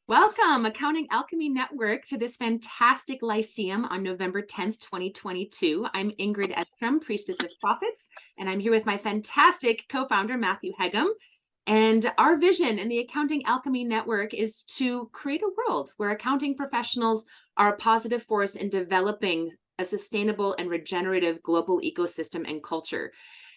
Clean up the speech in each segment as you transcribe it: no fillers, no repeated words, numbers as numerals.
Welcome, Accounting Alchemy Network, to this fantastic Lyceum on November 10th, 2022. I'm Ingrid Edstrom, Priestess of Profits, and I'm here with my fantastic co-founder, Mathew Heggem. And our vision in the Accounting Alchemy Network is to create a world where accounting professionals are a positive force in developing a sustainable and regenerative global ecosystem and culture.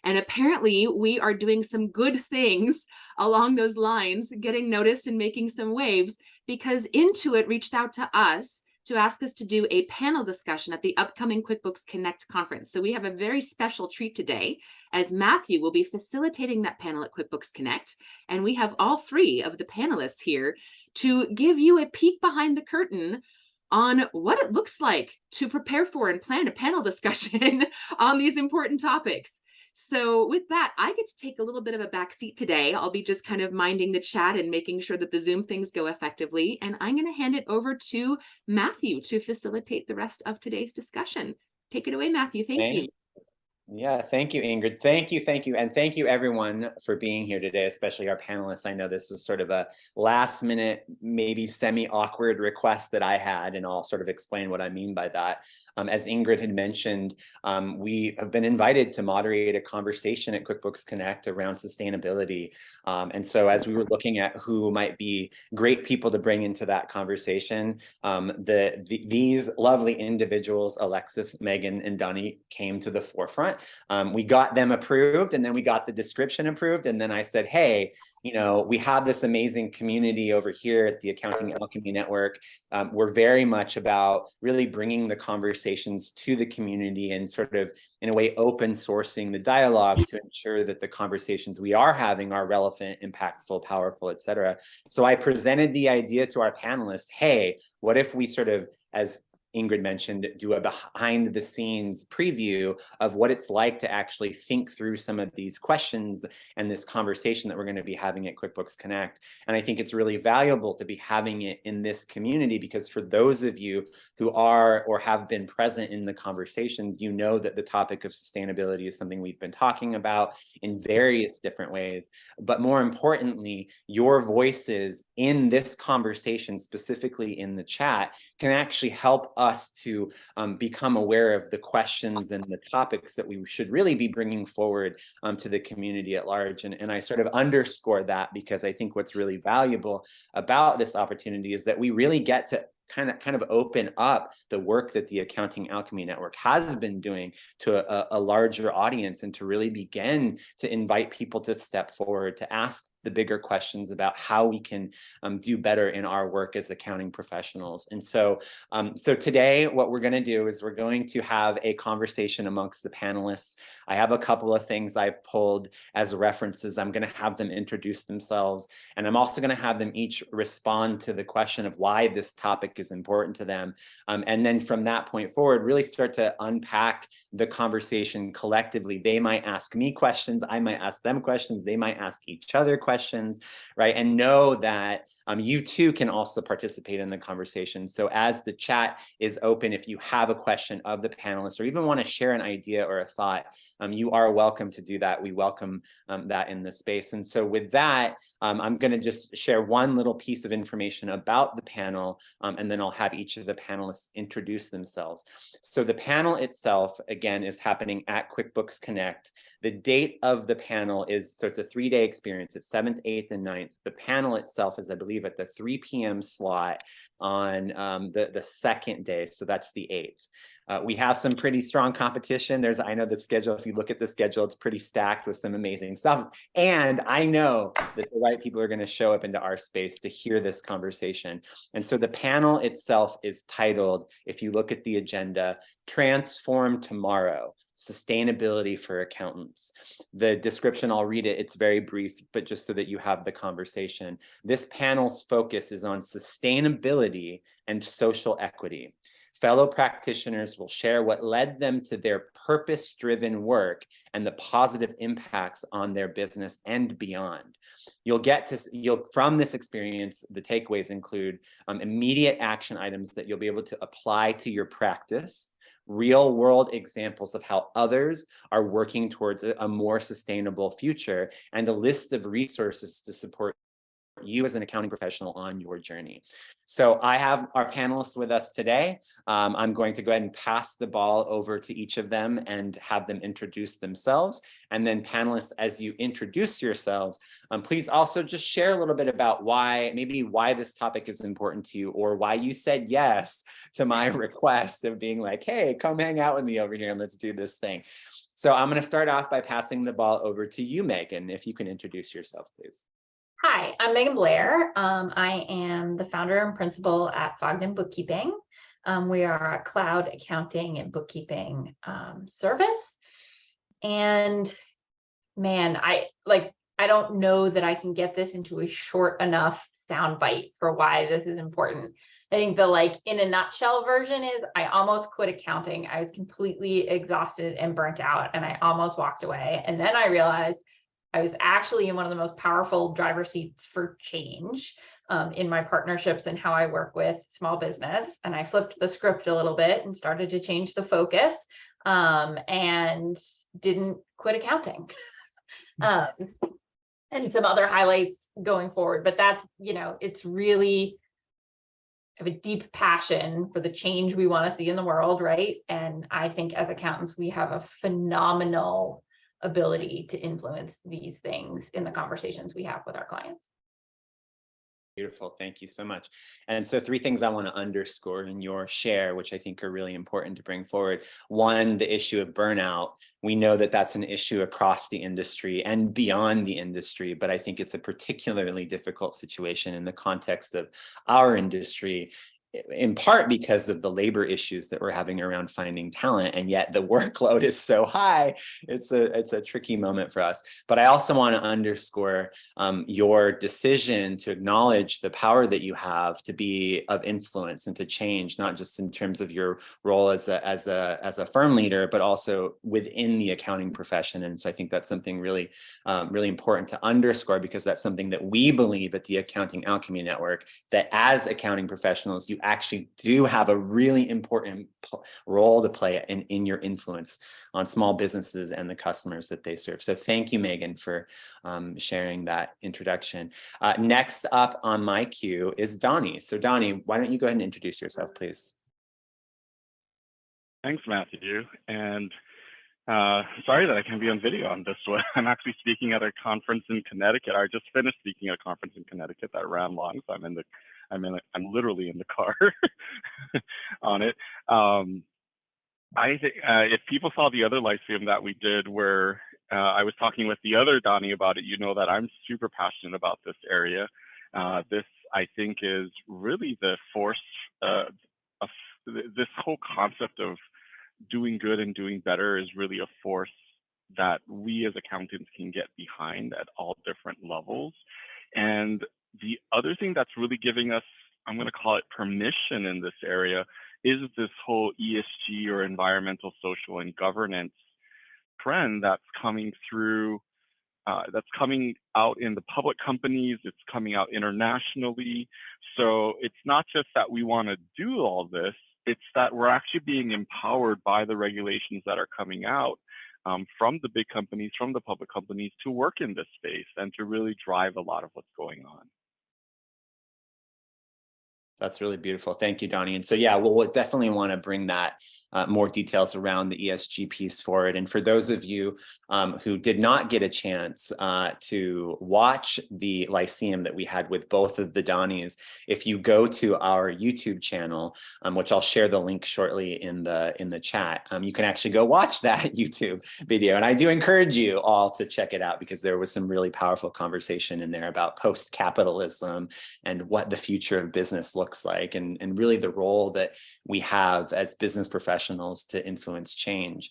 And apparently we are doing some good things along those lines, getting noticed and making some waves, because Intuit reached out to us to ask us to do a panel discussion at the upcoming QuickBooks Connect conference. So we have a very special treat today, as Mathew will be facilitating that panel at QuickBooks Connect. And we have all three of the panelists here to give you a peek behind the curtain on what it looks like to prepare for and plan a panel discussion on these important topics. So with that, I get to take a little bit of a back seat today. I'll be just kind of minding the chat and making sure that the Zoom things go effectively. And I'm going to hand it over to Mathew to facilitate the rest of today's discussion. Take it away, Mathew. Thank you. Yeah, thank you, Ingrid. Thank you. And thank you, everyone, for being here today, especially our panelists. I know this was sort of a last minute, maybe semi-awkward request that I had, and I'll sort of explain what I mean by that. As Ingrid had mentioned, we have been invited to moderate a conversation at QuickBooks Connect around sustainability. And so as we were looking at who might be great people to bring into that conversation, these lovely individuals, Alexis, Meghan, and Donny, came to the forefront. We got them approved, and then we got the description approved. And then I said, hey, we have this amazing community over here at the Accounting Alchemy Network. We're very much about really bringing the conversations to the community and sort of, in a way, open sourcing the dialogue to ensure that the conversations we are having are relevant, impactful, powerful, et cetera. So I presented the idea to our panelists, hey, what if we sort of, as Ingrid mentioned, do a behind the scenes preview of what it's like to actually think through some of these questions and this conversation that we're going to be having at QuickBooks Connect. And I think it's really valuable to be having it in this community, because for those of you who are or have been present in the conversations, you know that the topic of sustainability is something we've been talking about in various different ways. But more importantly, your voices in this conversation, specifically in the chat, can actually help us to become aware of the questions and the topics that we should really be bringing forward to the community at large. And I sort of underscore that, because I think what's really valuable about this opportunity is that we really get to kind of open up the work that the Accounting Alchemy Network has been doing to a larger audience, and to really begin to invite people to step forward, to ask the bigger questions about how we can do better in our work as accounting professionals. And so today, what we're going to do is we're going to have a conversation amongst the panelists. I have a couple of things I've pulled as references. I'm going to have them introduce themselves, and I'm also going to have them each respond to the question of why this topic is important to them. And then from that point forward, really start to unpack the conversation collectively. They might ask me questions, I might ask them questions, they might ask each other questions, right? And know that you too can also participate in the conversation. So as the chat is open, if you have a question of the panelists, or even want to share an idea or a thought, you are welcome to do that. We welcome that in the space. And so with that, I'm going to just share one little piece of information about the panel, and then I'll have each of the panelists introduce themselves. So the panel itself, again, is happening at QuickBooks Connect. The date of the panel is, so it's a 3-day experience. It's 7th, 8th, and 9th. The panel itself is, I believe, at the 3 p.m. slot on the second day. So that's the 8th. We have some pretty strong competition. I know the schedule, if you look at the schedule, it's pretty stacked with some amazing stuff. And I know that the right people are going to show up into our space to hear this conversation. And so the panel itself is titled, if you look at the agenda, Transform Tomorrow: Sustainability for Accountants. The description, I'll read it. It's very brief, but just so that you have the conversation. This panel's focus is on sustainability and social equity. Fellow practitioners will share what led them to their purpose-driven work and the positive impacts on their business and beyond. From this experience, the takeaways include immediate action items that you'll be able to apply to your practice, real-world examples of how others are working towards a more sustainable future, and a list of resources to support you as an accounting professional on your journey. So I have our panelists with us today. I'm going to go ahead and pass the ball over to each of them and have them introduce themselves. And then panelists, as you introduce yourselves, please also just share a little bit about why this topic is important to you, or why you said yes to my request of being like, hey, come hang out with me over here and let's do this thing. So I'm going to start off by passing the ball over to you, Meghan, if you can introduce yourself, please. Hi, I'm Meghan Blair. I am the founder and principal at Fogden Bookkeeping. We are a cloud accounting and bookkeeping service. And man, I don't know that I can get this into a short enough soundbite for why this is important. I think the in a nutshell version is I almost quit accounting. I was completely exhausted and burnt out, and I almost walked away. And then I realized I was actually in one of the most powerful driver's seats for change in my partnerships and how I work with small business. And I flipped the script a little bit and started to change the focus and didn't quit accounting. And some other highlights going forward. But that's, it's really I have a deep passion for the change we want to see in the world, right? And I think as accountants, we have a phenomenal ability to influence these things in the conversations we have with our clients. Beautiful. Thank you so much. And so 3 things I want to underscore in your share, which I think are really important to bring forward. 1, the issue of burnout. We know that that's an issue across the industry and beyond the industry, but I think it's a particularly difficult situation in the context of our industry, in part because of the labor issues that we're having around finding talent, and yet the workload is so high. It's a tricky moment for us. But I also want to underscore your decision to acknowledge the power that you have to be of influence and to change, not just in terms of your role as a firm leader, but also within the accounting profession. And so I think that's something really important to underscore, because that's something that we believe at the Accounting Alchemy Network, that as accounting professionals, you actually do have a really important role to play in your influence on small businesses and the customers that they serve. So thank you, Meghan, for sharing that introduction. Next up on my queue is Donny. So Donny, why don't you go ahead and introduce yourself, please? Thanks, Matthew. And sorry that I can't be on video on this one. I'm actually speaking at a conference in Connecticut. I just finished speaking at a conference in Connecticut that ran long, so I'm literally in the car on it. I think if people saw the other Lyceum that we did, where I was talking with the other Donny about it, you know that I'm super passionate about this area. This, I think, is really the force of this whole concept of doing good and doing better is really a force that we as accountants can get behind at all different levels. And the other thing that's really giving us, I'm going to call it permission in this area, is this whole ESG, or environmental, social, and governance trend that's coming through, that's coming out in the public companies, it's coming out internationally. So it's not just that we want to do all this, it's that we're actually being empowered by the regulations that are coming out from the big companies, from the public companies, to work in this space and to really drive a lot of what's going on. That's really beautiful. Thank you, Donny. And so, yeah, we'll definitely want to bring that more details around the ESG piece forward. And for those of you who did not get a chance to watch the Lyceum that we had with both of the Donnys, if you go to our YouTube channel, which I'll share the link shortly in the chat, you can actually go watch that YouTube video. And I do encourage you all to check it out, because there was some really powerful conversation in there about post-capitalism and what the future of business looks like, and really the role that we have as business professionals to influence change.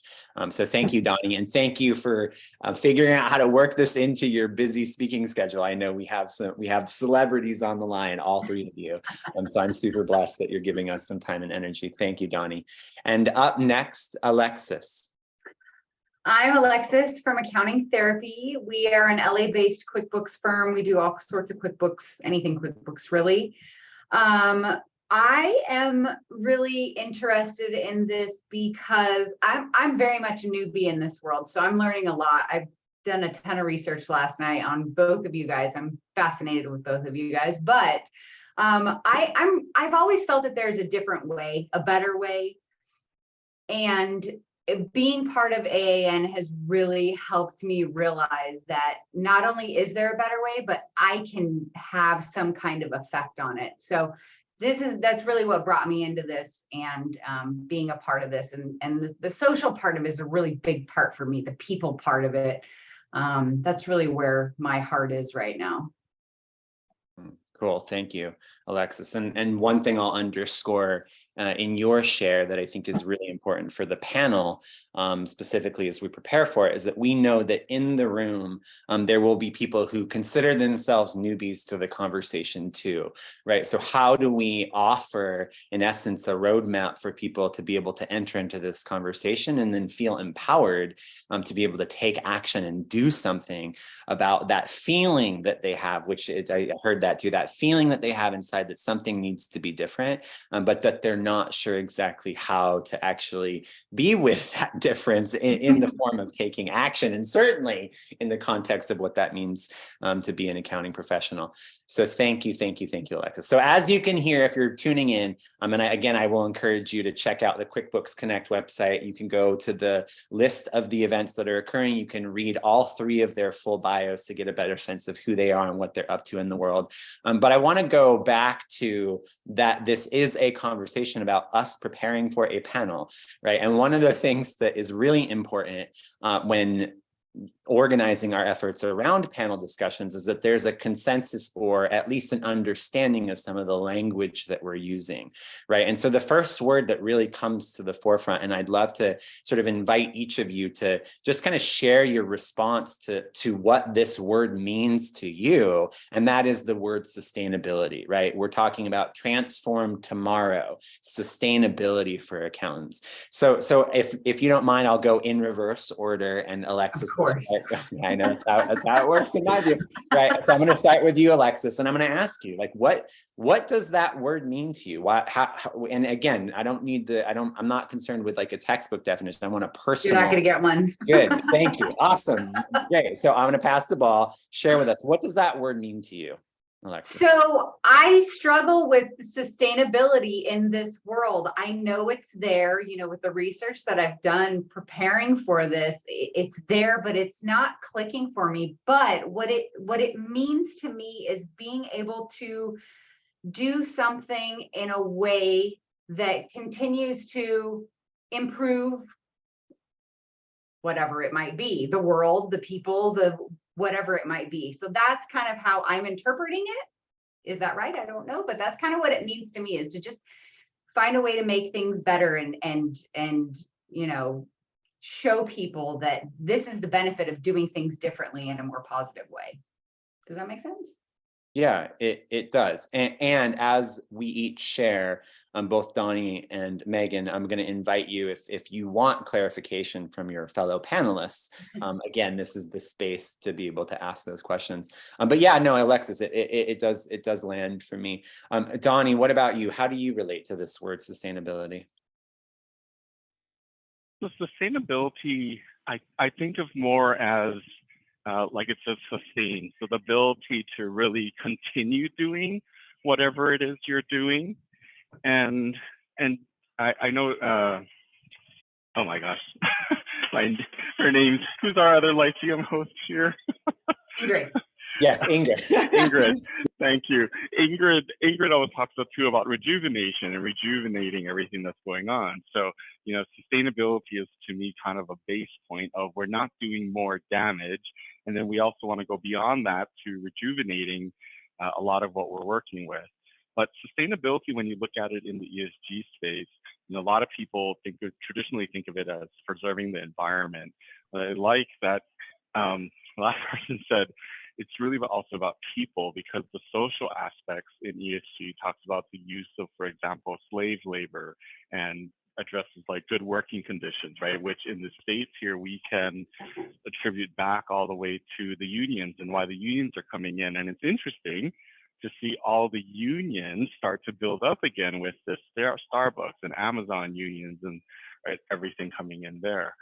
So thank you, Donny, and thank you for figuring out how to work this into your busy speaking schedule. I know we have celebrities on the line, all 3 of you. So I'm super blessed that you're giving us some time and energy. Thank you, Donny. And up next, Alexis. I'm Alexis from Accounting Therapy. We are an LA-based QuickBooks firm. We do all sorts of QuickBooks, anything QuickBooks, really. I am really interested in this because I'm very much a newbie in this world, so I'm learning a lot. I've done a ton of research last night on both of you guys. I'm fascinated with both of you guys, but I've always felt that there's a different way, a better way. And being part of AAN has really helped me realize that not only is there a better way, but I can have some kind of effect on it. So that's really what brought me into this, and being a part of this, and the social part of it is a really big part for me, the people part of it. That's really where my heart is right now. Cool. Thank you, Alexis. And one thing I'll underscore in your share that I think is really important for the panel, specifically as we prepare for it, is that we know that in the room, there will be people who consider themselves newbies to the conversation too, right? So how do we offer, in essence, a roadmap for people to be able to enter into this conversation and then feel empowered to be able to take action and do something about that feeling that they have, which is, I heard that too, that feeling that they have inside that something needs to be different, but that they're not sure exactly how to actually be with that difference in the form of taking action, and certainly in the context of what that means to be an accounting professional. So thank you, Alexis. So as you can hear, if you're tuning in, and I will encourage you to check out the QuickBooks Connect website. You can go to the list of the events that are occurring. You can read all 3 of their full bios to get a better sense of who they are and what they're up to in the world. But I want to go back to that this is a conversation about us preparing for a panel, right? And one of the things that is really important when organizing our efforts around panel discussions is that there's a consensus, or at least an understanding of some of the language that we're using, right? And so the first word that really comes to the forefront, and I'd love to sort of invite each of you to just kind of share your response to what this word means to you, and that is the word sustainability, right? We're talking about transform tomorrow, sustainability for accountants. So if you don't mind, I'll go in reverse order, and Alexis, Of course. I know that's how it works in my view, right? So I'm going to start with you, Alexis, and I'm going to ask you, like, what does that word mean to you? How, and again, I'm not concerned with like a textbook definition. I want a personal. You're not going to get one. Good, thank you, awesome, great. So I'm going to pass the ball. Share with us, what does that word mean to you, Alexis? So I struggle with sustainability in this world. I know it's there, with the research that I've done preparing for this, it's there, but it's not clicking for me. But what it means to me is being able to do something in a way that continues to improve whatever it might be, the world, the people, whatever it might be. So that's kind of how I'm interpreting it. Is that right? I don't know, but that's kind of what it means to me, is to just find a way to make things better and show people that this is the benefit of doing things differently in a more positive way. Does that make sense? Yeah, it does. And as we each share, both Donny and Megan, I'm going to invite you, if you want clarification from your fellow panelists, again, this is the space to be able to ask those questions. But yeah, no, Alexis, it does land for me. Donny, what about you? How do you relate to this word sustainability? So sustainability, I think of more as like it says sustain. So the ability to really continue doing whatever it is you're doing. And I know, oh my gosh, her name's, who's our other Lyceum host here? Ingrid. Yes, Ingrid. Ingrid, thank you. Ingrid always talks about rejuvenation and rejuvenating everything that's going on. So, sustainability is to me kind of a base point of we're not doing more damage. And then we also want to go beyond that to rejuvenating a lot of what we're working with. But sustainability, when you look at it in the ESG space, a lot of people traditionally think of it as preserving the environment. But I like that the last person said, it's really also about people, because the social aspects in ESG talks about the use of, for example, slave labor, and addresses like good working conditions, right? Which in the States here, we can attribute back all the way to the unions and why the unions are coming in. And it's interesting to see all the unions start to build up again with this Starbucks and Amazon unions and right, everything coming in there.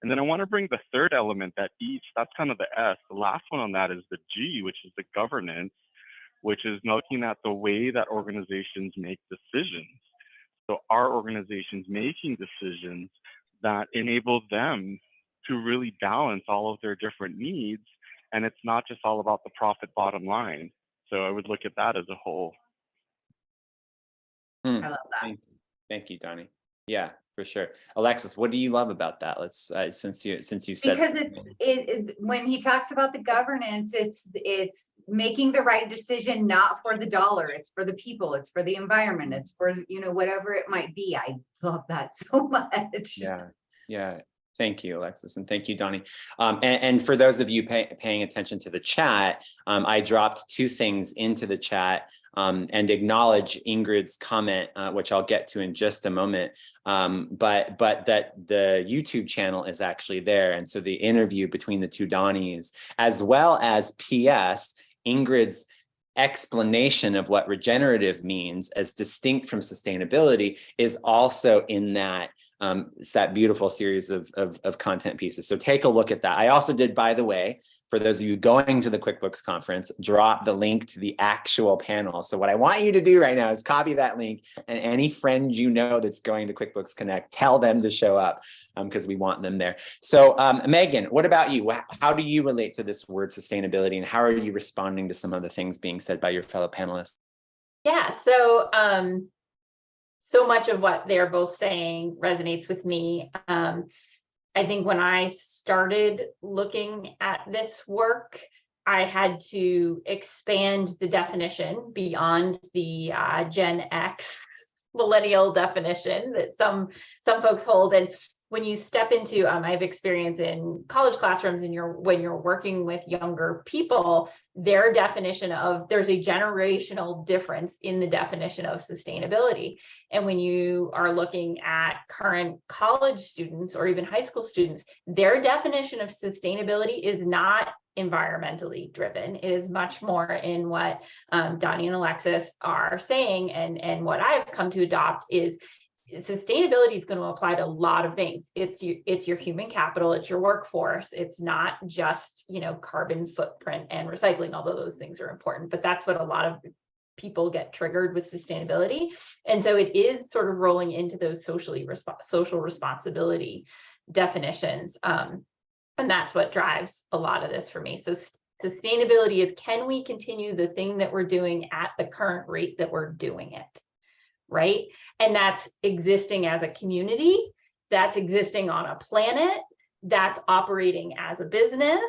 And then I want to bring the third element, that each, that's kind of the S. The last one on that is the G, which is the governance, which is looking at the way that organizations make decisions. So are organizations making decisions that enable them to really balance all of their different needs? And it's not just all about the profit bottom line. So I would look at that as a whole. I love that. Thank you, Donny. Yeah, for sure. Alexis, what do you love about that? Let's since you said Because when he talks about the governance, it's making the right decision, not for the dollar. It's for the people. It's for the environment. It's for, you know, whatever it might be. I love that so much. Yeah. Thank you, Alexis, and thank you, Donny. And for those of you paying attention to the chat, I dropped two things into the chat and acknowledge Ingrid's comment, which I'll get to in just a moment. But that the YouTube channel is actually there, and so the interview between the two Donnys, as well as PS, Ingrid's explanation of what regenerative means as distinct from sustainability, is also in that beautiful series of content pieces. So take a look at that. I also did, by the way, for those of you going to the QuickBooks conference, drop the link to the actual panel. So what I want you to do right now is copy that link, and any friend you know that's going to QuickBooks Connect, tell them to show up because we want them there. So Meghan, what about you? How do you relate to this word sustainability, and how are you responding to some of the things being said by your fellow panelists? Yeah, so so much of what they're both saying resonates with me. I think when I started looking at this work, I had to expand the definition beyond the Gen X millennial definition that some folks hold. And when you step into, I have experience in college classrooms, and when you're working with younger people, their definition of, there's a generational difference in the definition of sustainability. And when you are looking at current college students or even high school students, their definition of sustainability is not environmentally driven. It is much more in what Donny and Alexis are saying, and what I've come to adopt is sustainability is going to apply to a lot of things. It's your human capital, it's your workforce. It's not just, you know, carbon footprint and recycling, although those things are important, but that's what a lot of people get triggered with sustainability. And so it is sort of rolling into those social responsibility definitions. And that's what drives a lot of this for me. So sustainability is, can we continue the thing that we're doing at the current rate that we're doing it? Right? And that's existing as a community, that's existing on a planet, that's operating as a business,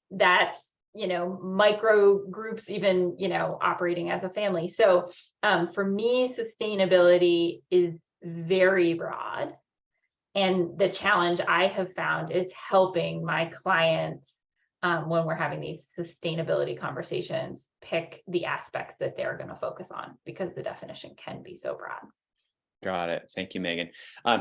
that's, you know, micro groups, even, you know, operating as a family. So for me, sustainability is very broad. And the challenge I have found is helping my clients when we're having these sustainability conversations, pick the aspects that they're going to focus on, because the definition can be so broad. Got it. Thank you, Meghan.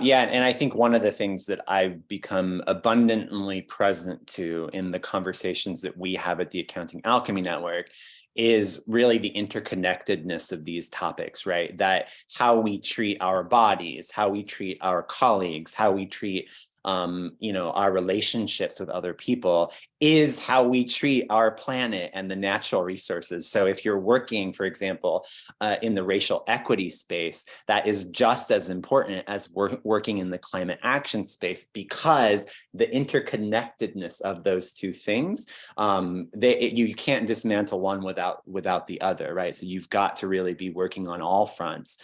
Yeah, and I think one of the things that I've become abundantly present to in the conversations that we have at the Accounting Alchemy Network is really the interconnectedness of these topics, right? That how we treat our bodies, how we treat our colleagues, how we treat you know, our relationships with other people is how we treat our planet and the natural resources. So if you're working, for example, in the racial equity space, that is just as important as working in the climate action space, because the interconnectedness of those two things, you can't dismantle one without the other, right? So you've got to really be working on all fronts,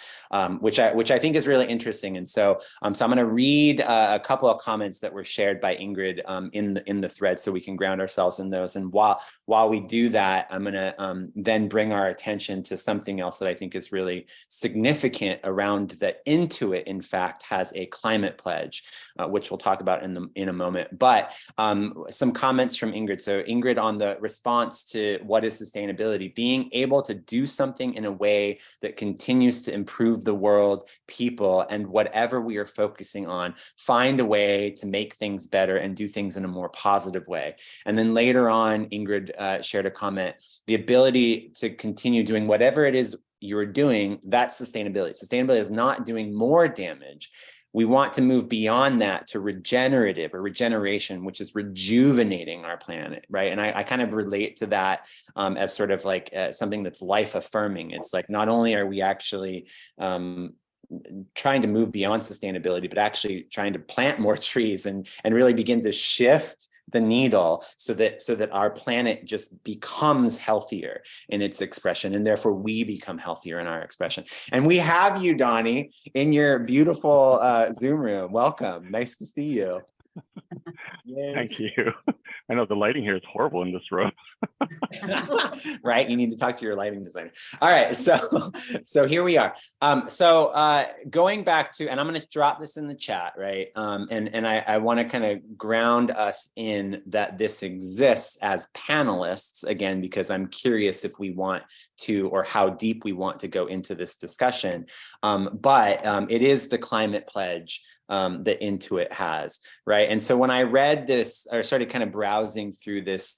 which I think is really interesting. And so I'm going to read a couple of comments that were shared by Ingrid in the thread, so we can ground ourselves in those. And while we do that, I'm going to then bring our attention to something else that I think is really significant around that. Intuit, in fact, has a climate pledge, which we'll talk about in a moment. But some comments from Ingrid. So Ingrid, on the response to what is sustainability, being able to do something in a way that continues to improve the world, people, and whatever we are focusing on, find a way to make things better and do things in a more positive way. And then later on, Ingrid shared a comment, the ability to continue doing whatever it is you're doing, that's sustainability. Sustainability is not doing more damage We want to move beyond that to regenerative or regeneration, which is rejuvenating our planet, right? And I kind of relate to that as sort of like something that's life affirming. It's like, not only are we actually trying to move beyond sustainability, but actually trying to plant more trees and really begin to shift the needle so that our planet just becomes healthier in its expression, and therefore we become healthier in our expression. And we have you, Donny, in your beautiful Zoom room. Welcome. Nice to see you. Thank you. I know the lighting here is horrible in this room. Right, you need to talk to your lighting designer. All right, so here we are. Going back to, and I'm going to drop this in the chat, right? And I want to kind of ground us in that this exists as panelists, again, because I'm curious if we want to, or how deep we want to go into this discussion. But it is the climate pledge that Intuit has, right? And so when I read this, or started kind of browsing through this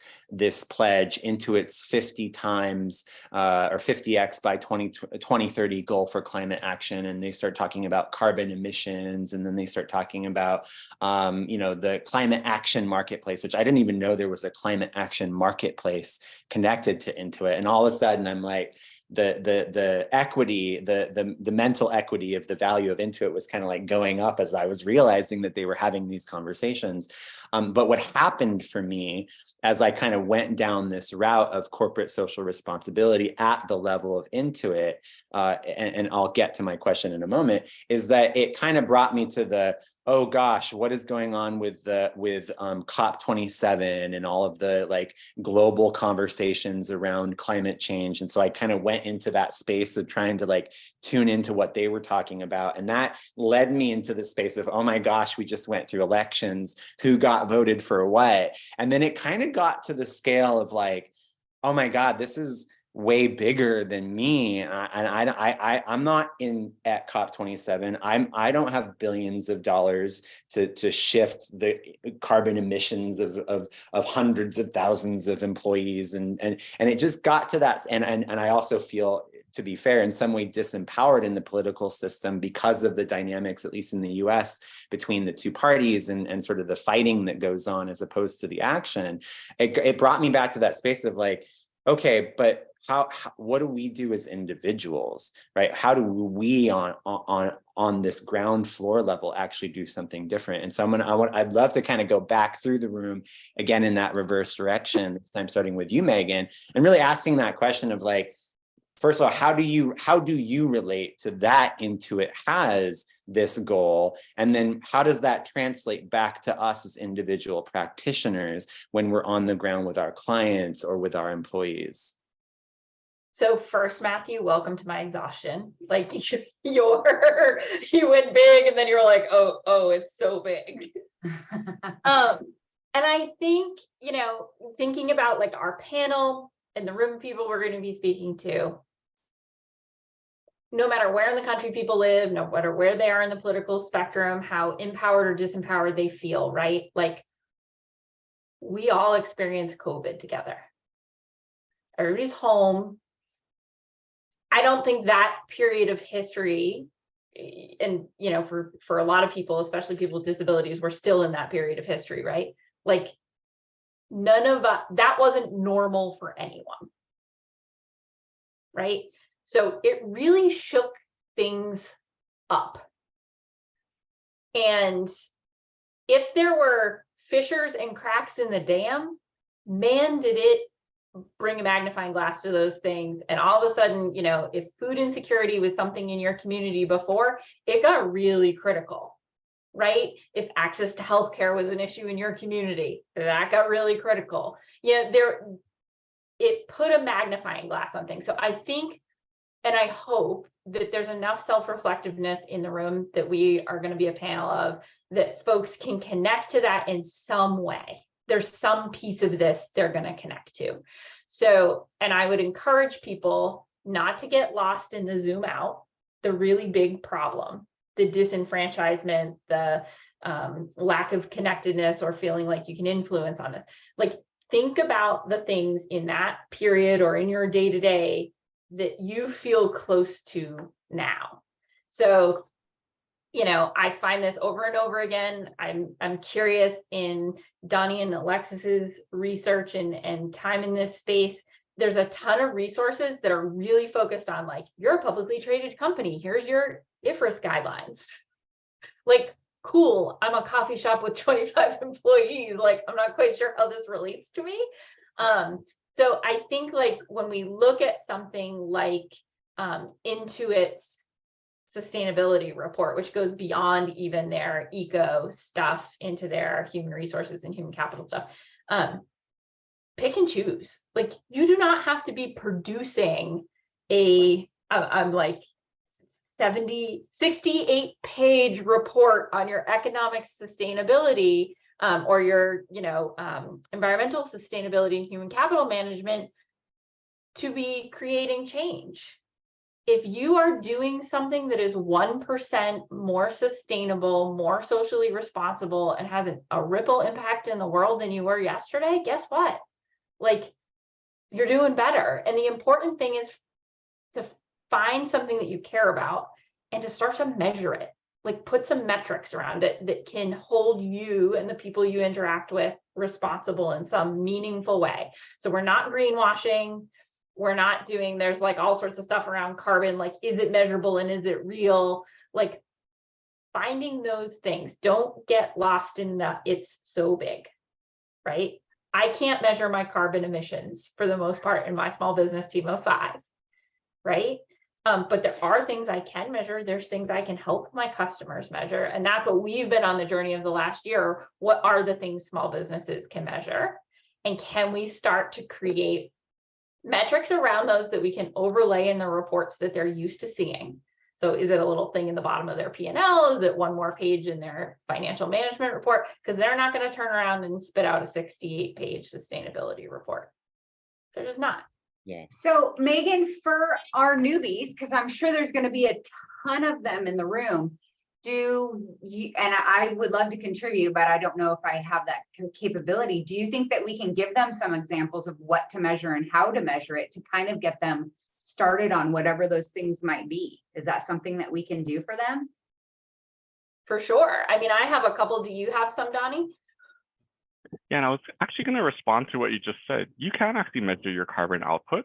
pledge, Intuit's 50 times or 50x by 2030 goal for climate action, and they start talking about carbon emissions, and then they start talking about the climate action marketplace, which I didn't even know there was a climate action marketplace connected to Intuit. And all of a sudden I'm like, the equity, the mental equity of the value of Intuit was kind of like going up as I was realizing that they were having these conversations. But what happened for me as I kind of went down this route of corporate social responsibility at the level of Intuit, and I'll get to my question in a moment, is that it kind of brought me to the, oh gosh, what is going on with COP27 and all of the like global conversations around climate change. And so I kind of went into that space of trying to like tune into what they were talking about. And that led me into the space of, oh my gosh, we just went through elections, who got voted for what? And then it kind of got to the scale of like, oh my God, this is way bigger than me, and I'm not in at COP27. I don't have billions of dollars to shift the carbon emissions of hundreds of thousands of employees, and it just got to that, and I also feel, to be fair, in some way disempowered in the political system because of the dynamics, at least in the US, between the two parties and sort of the fighting that goes on as opposed to the action. It brought me back to that space of like, okay, but what do we do as individuals, right? How do we on this ground floor level actually do something different? And so I'd love to kind of go back through the room again in that reverse direction, this time starting with you, Megan, and really asking that question of like, first of all, how do you relate to that Intuit has this goal? And then how does that translate back to us as individual practitioners when we're on the ground with our clients or with our employees? So first, Matthew, welcome to my exhaustion. Like you went big and then you're like, oh, it's so big. And I think, thinking about like our panel and the room of people we're going to be speaking to, no matter where in the country people live, no matter where they are in the political spectrum, how empowered or disempowered they feel, right? Like we all experience COVID together. Everybody's home. I don't think that period of history, and for a lot of people, especially people with disabilities, we're still in that period of history, right? Like none of that wasn't normal for anyone, right? So it really shook things up. And if there were fissures and cracks in the dam, man, did it bring a magnifying glass to those things. And all of a sudden, if food insecurity was something in your community before, it got really critical, right? If access to healthcare was an issue in your community, that got really critical. It put a magnifying glass on things. So I think, and I hope that there's enough self-reflectiveness in the room that we are going to be a panel of, that folks can connect to that in some way. There's some piece of this they're going to connect to. So, and I would encourage people not to get lost in the zoom out, the really big problem, the disenfranchisement, the lack of connectedness or feeling like you can influence on this. Like, think about the things in that period or in your day-to-day that you feel close to now. So I find this over and over again. I'm curious in Donny and Alexis's research and time in this space. There's a ton of resources that are really focused on like, you're a publicly traded company. Here's your IFRS guidelines. Like, cool, I'm a coffee shop with 25 employees. Like, I'm not quite sure how this relates to me. So I think like when we look at something like Intuit's sustainability report, which goes beyond even their eco stuff into their human resources and human capital stuff, pick and choose. Like, you do not have to be producing I'm like 68 page report on your economic sustainability or your environmental sustainability and human capital management to be creating change. If you are doing something that is 1% more sustainable, more socially responsible, and has a ripple impact in the world than you were yesterday, guess what? Like, you're doing better. And the important thing is to find something that you care about and to start to measure it. Like, put some metrics around it that can hold you and the people you interact with responsible in some meaningful way. So we're not greenwashing. We're not doing, there's like all sorts of stuff around carbon, like, is it measurable and is it real? Like, finding those things. Don't get lost in the, it's so big, right? I can't measure my carbon emissions for the most part in my small business team of 5, right? But there are things I can measure. There's things I can help my customers measure. And that's what we've been on the journey of the last year. What are the things small businesses can measure? And can we start to create metrics around those that we can overlay in the reports that they're used to seeing? So is it a little thing in the bottom of their P&L? Is it one more page in their financial management report? Because they're not going to turn around and spit out a 68-page sustainability report. They're just not. Yeah. So Megan, for our newbies, because I'm sure there's going to be a ton of them in the room, do you, and I would love to contribute, but I don't know if I have that capability. Do you think that we can give them some examples of what to measure and how to measure it to kind of get them started on whatever those things might be? Is that something that we can do for them? For sure. I mean, I have a couple. Do you have some, Donny? Yeah, and I was actually going to respond to what you just said. You can actually measure your carbon outputs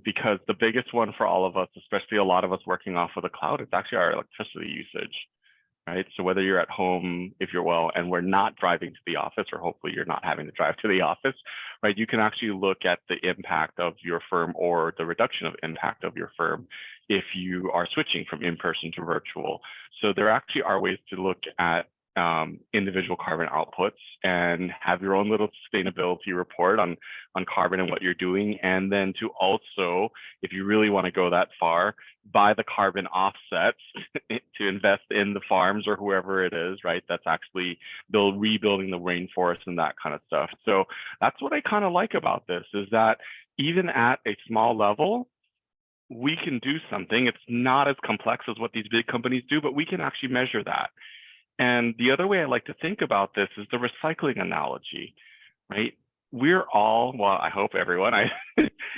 because the biggest one for all of us, especially a lot of us working off of the cloud, is actually our electricity usage, right? So whether you're at home, if you're well, and we're not driving to the office, or hopefully you're not having to drive to the office, right? You can actually look at the impact of your firm or the reduction of impact of your firm if you are switching from in-person to virtual. So there actually are ways to look at individual carbon outputs and have your own little sustainability report on carbon and what you're doing. And then to also, if you really want to go that far, buy the carbon offsets to invest in the farms or whoever it is, right? That's actually rebuilding the rainforest and that kind of stuff. So that's what I kind of like about this, is that even at a small level, we can do something. It's not as complex as what these big companies do, but we can actually measure that. And the other way I like to think about this is the recycling analogy, right? We're all, well, I hope everyone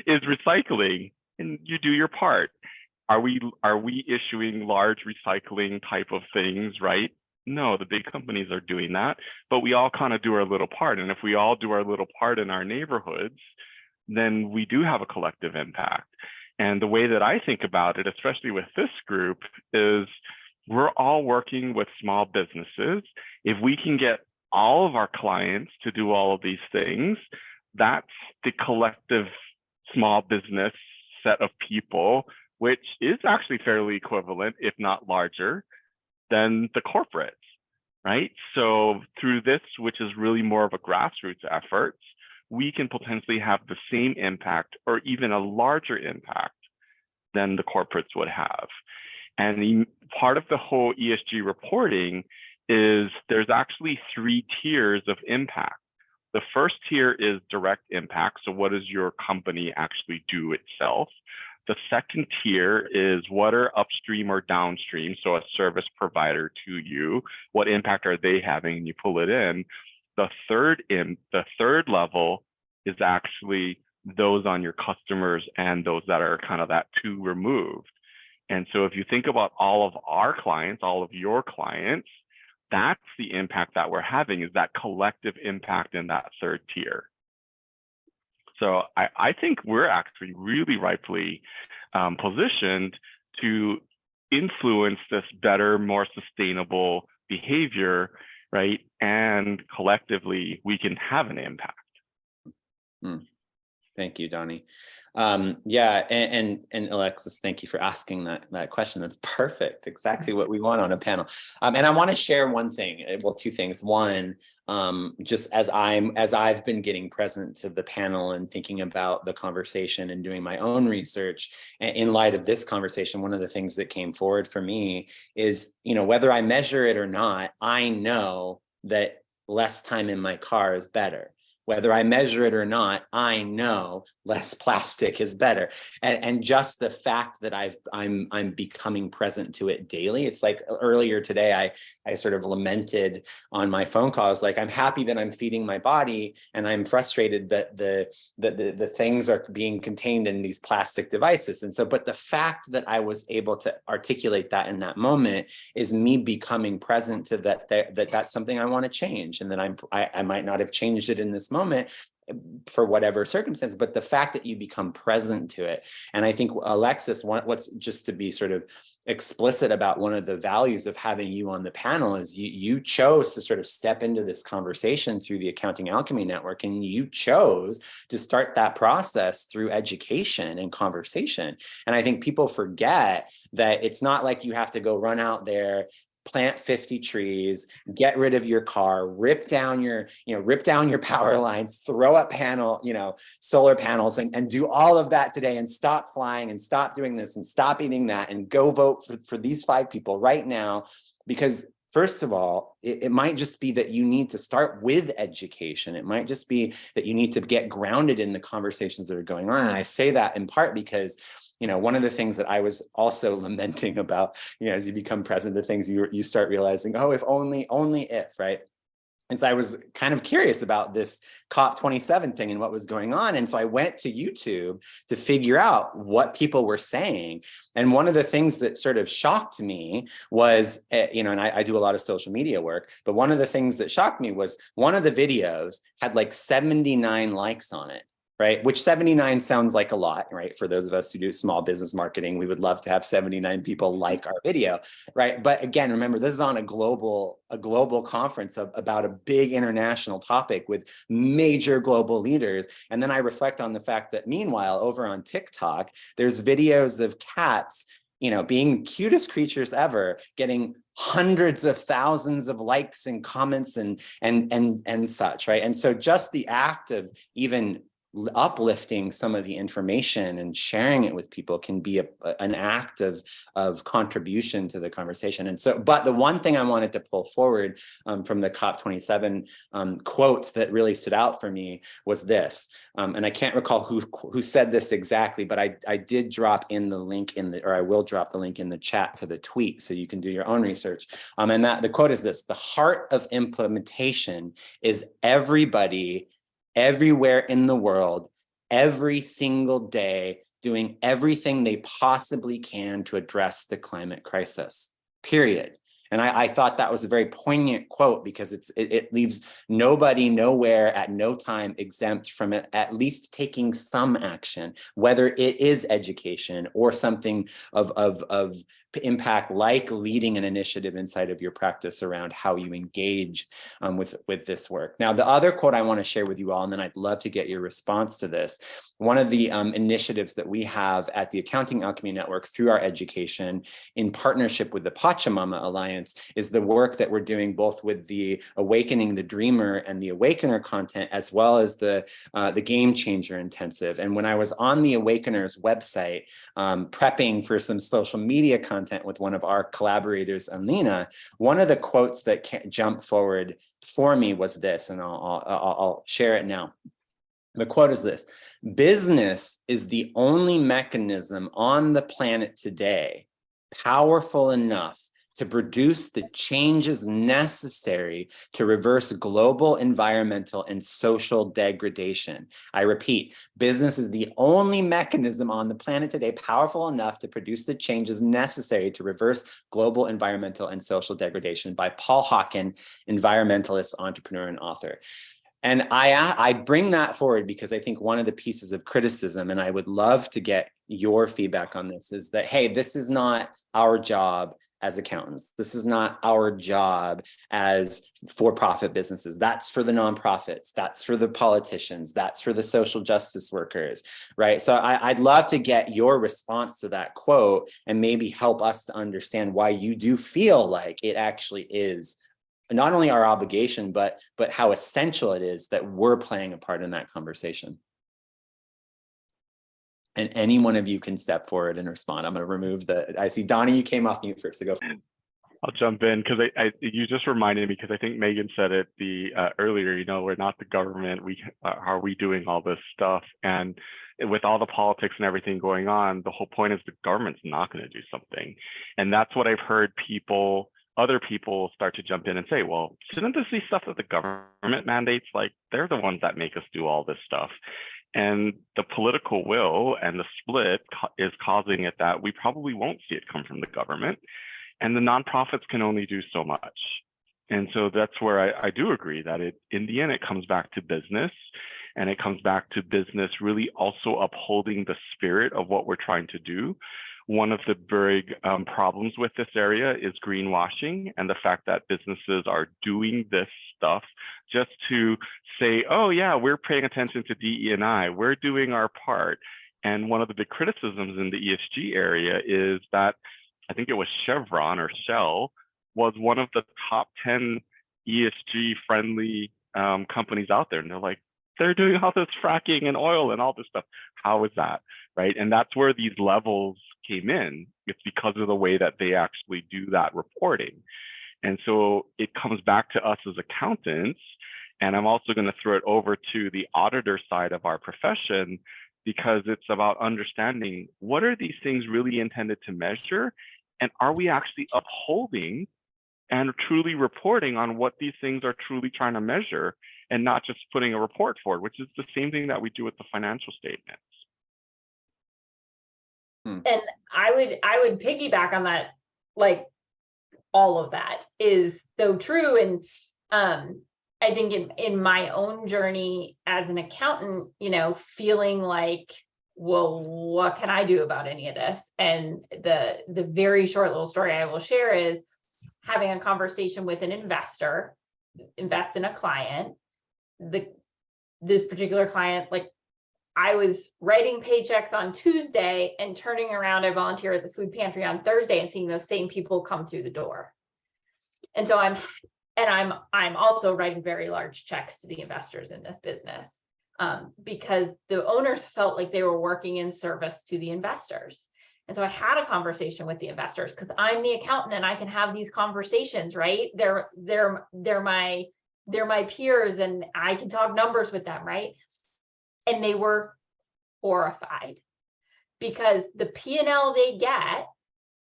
is recycling, and you do your part. Are we issuing large recycling type of things, right? No, the big companies are doing that, but we all kind of do our little part. And if we all do our little part in our neighborhoods, then we do have a collective impact. And the way that I think about it, especially with this group, is we're all working with small businesses. If we can get all of our clients to do all of these things, that's the collective small business set of people, which is actually fairly equivalent, if not larger, than the corporates, right? So through this, which is really more of a grassroots effort, we can potentially have the same impact or even a larger impact than the corporates would have. And part of the whole ESG reporting is there's actually 3 tiers of impact. The first tier is direct impact. So what does your company actually do itself? The second tier is what are upstream or downstream, so a service provider to you, what impact are they having, and you pull it in. The third level is actually those on your customers and those that are kind of that 2 removed. And so if you think about all of our clients, all of your clients, that's the impact that we're having, is that collective impact in that third tier. So I think we're actually really rightfully positioned to influence this better, more sustainable behavior, right? And collectively, we can have an impact. Thank you, Donny. Yeah, and Alexis, thank you for asking that question. That's perfect, exactly what we want on a panel. And I want to share one thing, well, two things. One, just as I've been getting present to the panel and thinking about the conversation and doing my own research, in light of this conversation, one of the things that came forward for me is, whether I measure it or not, I know that less time in my car is better. Whether I measure it or not, I know less plastic is better. And just the fact that I'm becoming present to it daily. It's like earlier today, I sort of lamented on my phone calls, like, I'm happy that I'm feeding my body, and I'm frustrated that the things are being contained in these plastic devices. And so, but the fact that I was able to articulate that in that moment is me becoming present to that's something I want to change, and that I might not have changed it in this moment for whatever circumstance, but the fact that you become present to it. And I think, Alexis, what's just to be sort of explicit about, one of the values of having you on the panel is you chose to sort of step into this conversation through the Accounting Alchemy Network, and you chose to start that process through education and conversation. And I think people forget that it's not like you have to go run out there, plant 50 trees, get rid of your car, rip down your power lines, throw up solar panels, and do all of that today, and stop flying, and stop doing this, and stop eating that, and go vote for these 5 people right now. Because first of all, it might just be that you need to start with education. It might just be that you need to get grounded in the conversations that are going on. And I say that in part because one of the things that I was also lamenting about, as you become present to things, you start realizing, oh, if only if, right? And so I was kind of curious about this COP27 thing and what was going on. And so I went to YouTube to figure out what people were saying. And one of the things that sort of shocked me was, and I do a lot of social media work, but one of the things that shocked me was one of the videos had like 79 likes on it. Right, which 79 sounds like a lot, right? For those of us who do small business marketing, we would love to have 79 people like our video, right? But again, remember, this is on a global conference about a big international topic with major global leaders. And then I reflect on the fact that meanwhile, over on TikTok, there's videos of cats, being cutest creatures ever, getting hundreds of thousands of likes and comments and such, right? And so just the act of even uplifting some of the information and sharing it with people can be an act of contribution to the conversation. And so, but the one thing I wanted to pull forward from the COP27 quotes that really stood out for me was this. And I can't recall who said this exactly, but I did drop in the link or I will drop the link in the chat to the tweet so you can do your own research. And the quote is this: the heart of implementation is everybody everywhere in the world, every single day, doing everything they possibly can to address the climate crisis, period. And I thought that was a very poignant quote because it leaves nobody, nowhere, at no time exempt from it, at least taking some action, whether it is education or something of impact, like leading an initiative inside of your practice around how you engage with this work. Now, the other quote I want to share with you all, and then I'd love to get your response to this. One of the initiatives that we have at the Accounting Alchemy Network through our education in partnership with the Pachamama Alliance is the work that we're doing both with the Awakening the Dreamer and the Awakener content, as well as the Game Changer Intensive. And when I was on the Awakeners website, prepping for some social media content with one of our collaborators, Alina, one of the quotes that jumped forward for me was this, and I'll share it now. The quote is this: business is the only mechanism on the planet today powerful enough to produce the changes necessary to reverse global environmental and social degradation. I repeat, business is the only mechanism on the planet today powerful enough to produce the changes necessary to reverse global environmental and social degradation, by Paul Hawken, environmentalist, entrepreneur, and author. And I bring that forward because I think one of the pieces of criticism, and I would love to get your feedback on this, is that, hey, this is not our job as accountants. This is not our job as for-profit businesses. That's for the nonprofits. That's for the politicians. That's for the social justice workers, right? So I'd love to get your response to that quote and maybe help us to understand why you do feel like it actually is not only our obligation, but how essential it is that we're playing a part in that conversation. And any one of you can step forward and respond. I'm going to remove I see Donny, you came off mute first, so go. I'll jump in because you just reminded me, because I think Megan said it earlier, you know, we're not the government. How are we doing all this stuff? And with all the politics and everything going on, the whole point is the government's not going to do something. And that's what I've heard other people start to jump in and say, well, shouldn't this be stuff that the government mandates? Like, they're the ones that make us do all this stuff. And the political will and the split is causing it that we probably won't see it come from the government. And the nonprofits can only do so much. And so that's where I do agree that in the end, it comes back to business, and it comes back to business really also upholding the spirit of what we're trying to do. One of the big problems with this area is greenwashing, and the fact that businesses are doing this stuff just to say, oh yeah, we're paying attention to DE&I, we're doing our part. And one of the big criticisms in the ESG area is that I think it was Chevron or Shell was one of the top 10 ESG friendly companies out there. And they're like, they're doing all this fracking and oil and all this stuff. How is that, right? And that's where these levels came in. It's because of the way that they actually do that reporting. And so it comes back to us as accountants. And I'm also going to throw it over to the auditor side of our profession, because it's about understanding what are these things really intended to measure, and are we actually upholding and truly reporting on what these things are truly trying to measure, and not just putting a report forward, which is the same thing that we do with the financial statements. And I would piggyback on that, like, all of that is so true. And I think in my own journey as an accountant, you know, feeling like, well, what can I do about any of this? And the very short little story I will share is having a conversation with an investor, invest in a client. This particular client, like, I was writing paychecks on Tuesday and turning around, I volunteer at the food pantry on Thursday and seeing those same people come through the door. And so I'm also writing very large checks to the investors in this business, because the owners felt like they were working in service to the investors. And so I had a conversation with the investors, because I'm the accountant and I can have these conversations, right? They're my peers and I can talk numbers with them, right? And they were horrified, because the P&L they get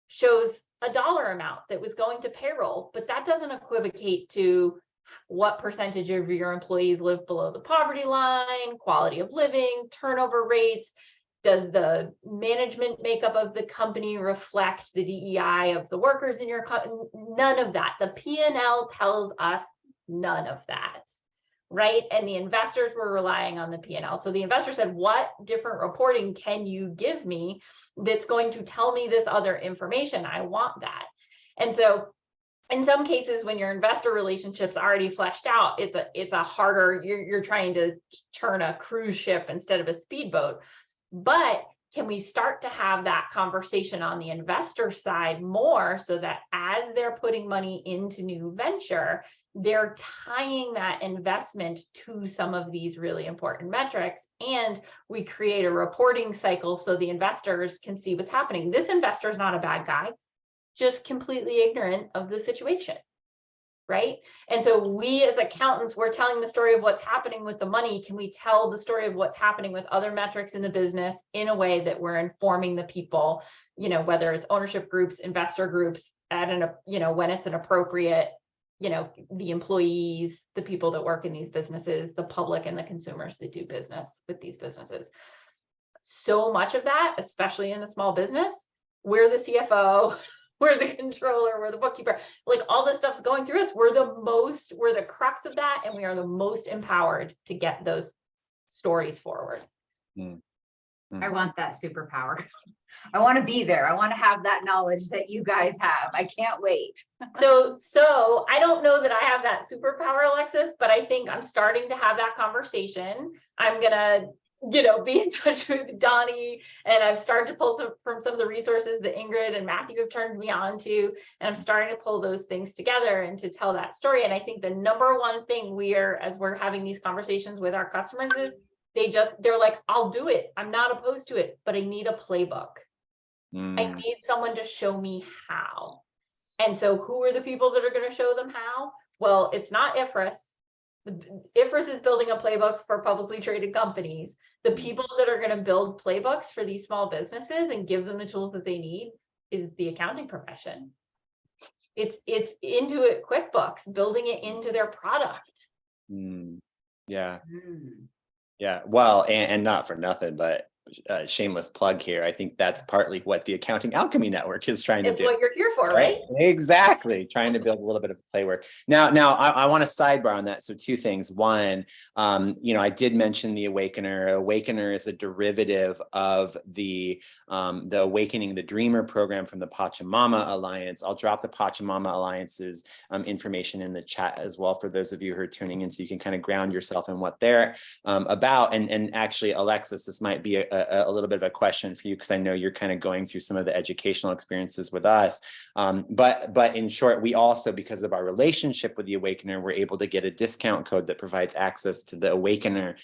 shows a dollar amount that was going to payroll, but that doesn't equivocate to what percentage of your employees live below the poverty line, quality of living, turnover rates. Does the management makeup of the company reflect the DEI of the workers in your company? None of that. The P&L tells us none of that, right? And the investors were relying on the P&L. So the investor said, what different reporting can you give me that's going to tell me this other information? I want that. And so in some cases, when your investor relationship's already fleshed out, it's a harder, you're trying to turn a cruise ship instead of a speedboat. But can we start to have that conversation on the investor side more, so that as they're putting money into new venture, they're tying that investment to some of these really important metrics, and we create a reporting cycle so the investors can see what's happening. This investor is not a bad guy, just completely ignorant of the situation. right? And so we as accountants, we're telling the story of what's happening with the money. Can we tell the story of what's happening with other metrics in the business in a way that we're informing the people, whether it's ownership groups, investor groups, when it's an appropriate, the employees, the people that work in these businesses, the public and the consumers that do business with these businesses. So much of that, especially in the small business, we're the CFO, we're the controller, we're the bookkeeper, like all this stuff's going through us. We're the crux of that, and we are the most empowered to get those stories forward. I want that superpower. I want to be there. I want to have that knowledge that you guys have. I can't wait. So I don't know that I have that superpower, Alexis, but I think I'm starting to have that conversation. I'm gonna be in touch with Donny, and I've started to pull from some of the resources that Ingrid and Mathew have turned me on to, and I'm starting to pull those things together and to tell that story. And I think the number one thing as we're having these conversations with our customers is they're like, I'll do it. I'm not opposed to it, but I need a playbook. I need someone to show me how. And so who are the people that are going to show them how? Well, it's not IFRS. IFRS is building a playbook for publicly traded companies. The people that are going to build playbooks for these small businesses and give them the tools that they need is the accounting profession. It's Intuit QuickBooks, building it into their product. Yeah. Yeah. Well, and not for nothing, but shameless plug here. I think that's partly what the Accounting Alchemy Network is trying to do. It's what you're here for, right? Exactly. Trying to build a little bit of a playwork. Now, I want to sidebar on that. So two things. One, I did mention the Awakener. Awakener is a derivative of the Awakening the Dreamer program from the Pachamama Alliance. I'll drop the Pachamama Alliance's information in the chat as well for those of you who are tuning in, so you can kind of ground yourself in what they're about. And actually, Alexis, this might be a little bit of a question for you, because I know you're kind of going through some of the educational experiences with us. But in short, we also, because of our relationship with the Awakener, we're able to get a discount code that provides access to the Awakener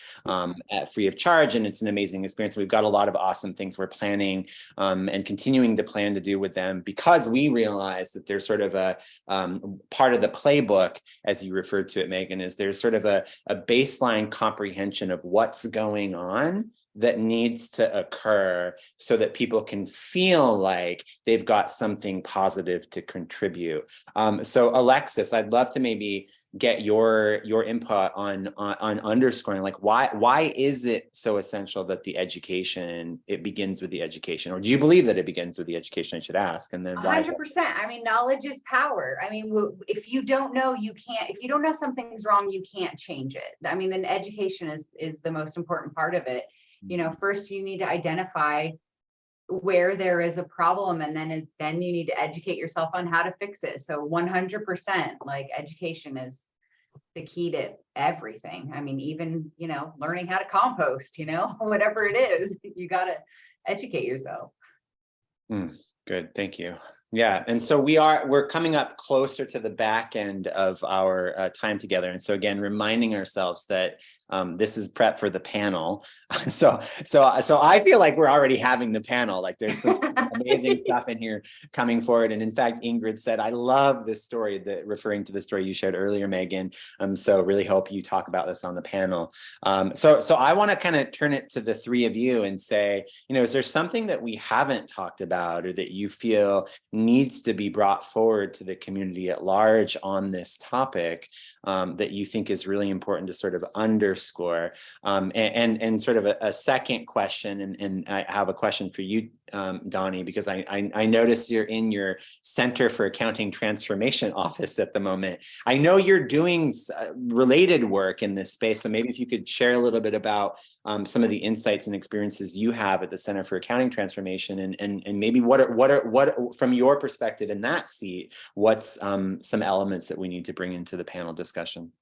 at free of charge. And it's an amazing experience. We've got a lot of awesome things we're planning and continuing to plan to do with them, because we realize that there's sort of a part of the playbook, as you referred to it, Meghan, is there's sort of a baseline comprehension of what's going on that needs to occur so that people can feel like they've got something positive to contribute. So Alexis, I'd love to maybe get your input on underscoring, like, why is it so essential that it begins with the education? Or do you believe that it begins with the education, I should ask? And then 100%. I mean, knowledge is power. I mean, if you don't know, if you don't know something's wrong, you can't change it. I mean, then education is the most important part of it. First you need to identify where there is a problem, and then you need to educate yourself on how to fix it. So 100%, like, education is the key to everything. I mean, even, learning how to compost, whatever it is, you got to educate yourself. Good. Thank you. Yeah. And so we're coming up closer to the back end of our time together. And so again, reminding ourselves that this is prep for the panel. So I feel like we're already having the panel. Like, there's some amazing stuff in here coming forward. And in fact, Ingrid said, I love this story, referring to the story you shared earlier, Meghan. So really hope you talk about this on the panel. So I want to kind of turn it to the three of you and say, is there something that we haven't talked about, or that you feel needs to be brought forward to the community at large on this topic, that you think is really important to sort of underscore? And sort of a second question, and I have a question for you, Donny, because I notice you're in your Center for Accounting Transformation office at the moment. I know you're doing related work in this space, so maybe if you could share a little bit about some of the insights and experiences you have at the Center for Accounting Transformation, and maybe what from your perspective in that seat, what's some elements that we need to bring into the panel discussion?